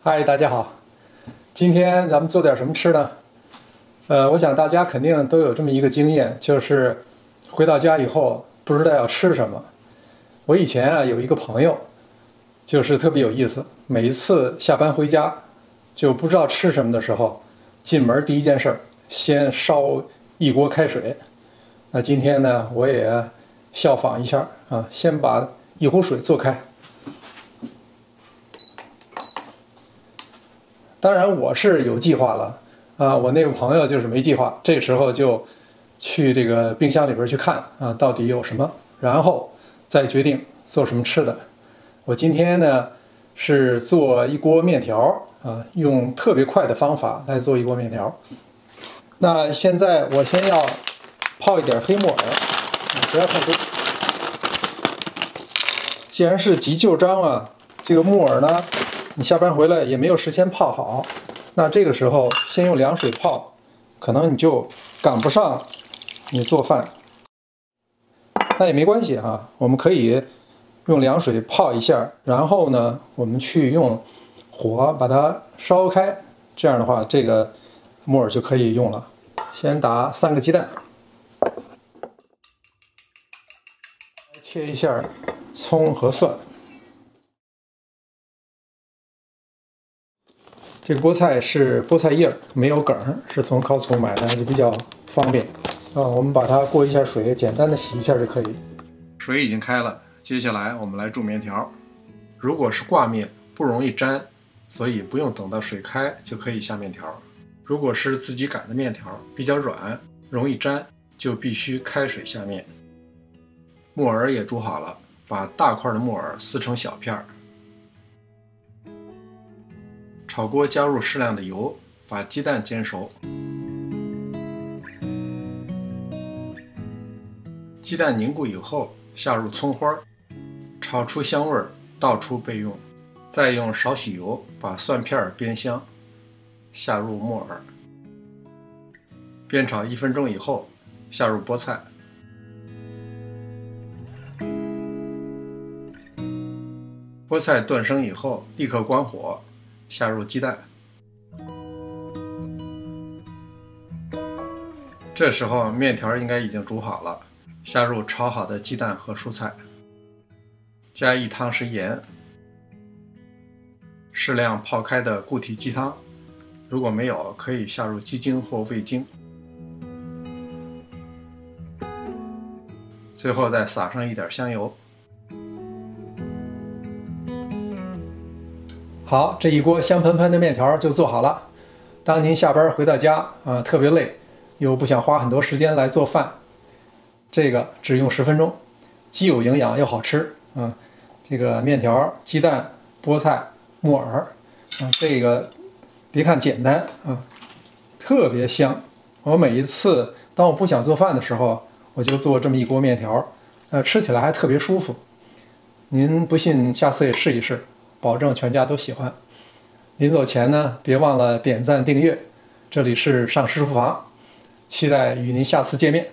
嗨，大家好，今天咱们做点什么吃呢？我想大家肯定都有这么一个经验，就是回到家以后不知道要吃什么。我以前有一个朋友，就是特别有意思，每一次下班回家就不知道吃什么的时候，进门第一件事先烧一锅开水。那今天呢，我也效仿一下啊，先把一壶水做开。当然我是有计划了啊，我那个朋友就是没计划，这时候就去这个冰箱里边去看啊，到底有什么，然后再决定做什么吃的。我今天呢是做一锅面条啊，用特别快的方法来做一锅面条。那现在我先要泡一点黑木耳，不要太多。既然是急救章啊，这个木耳呢，你下班回来也没有时间泡好，那这个时候先用凉水泡，可能你就赶不上你做饭。那也没关系哈，我们可以用凉水泡一下，然后呢，我们去用火把它烧开，这样的话，这个木耳就可以用了。先打3个鸡蛋，切一下葱和蒜。这个菠菜是菠菜叶，没有梗，是从Costco买的，就比较方便。我们把它过一下水，简单的洗一下就可以。水已经开了，接下来我们来煮面条。如果是挂面，不容易粘，所以不用等到水开就可以下面条。如果是自己擀的面条，比较软，容易粘，就必须开水下面。木耳也煮好了，把大块的木耳撕成小片儿。炒锅加入适量的油，把鸡蛋煎熟。鸡蛋凝固以后，下入葱花，炒出香味，倒出备用。再用少许油把蒜片煸香，下入木耳，煸炒1分钟以后，下入菠菜。菠菜断生以后，立刻关火，下入鸡蛋。这时候面条应该已经煮好了，下入炒好的鸡蛋和蔬菜，加1汤匙盐，适量泡开的固体鸡汤，如果没有可以下入鸡精或味精，最后再撒上一点香油。好，这一锅香喷喷的面条就做好了。当您下班回到家特别累，又不想花很多时间来做饭，这个只用10分钟，既有营养又好吃这个面条、鸡蛋、菠菜、木耳这个别看简单特别香。我每一次当我不想做饭的时候，我就做这么一锅面条，吃起来还特别舒服。您不信，下次也试一试。保证全家都喜欢。临走前呢，别忘了点赞订阅。这里是上师厨房，期待与您下次见面。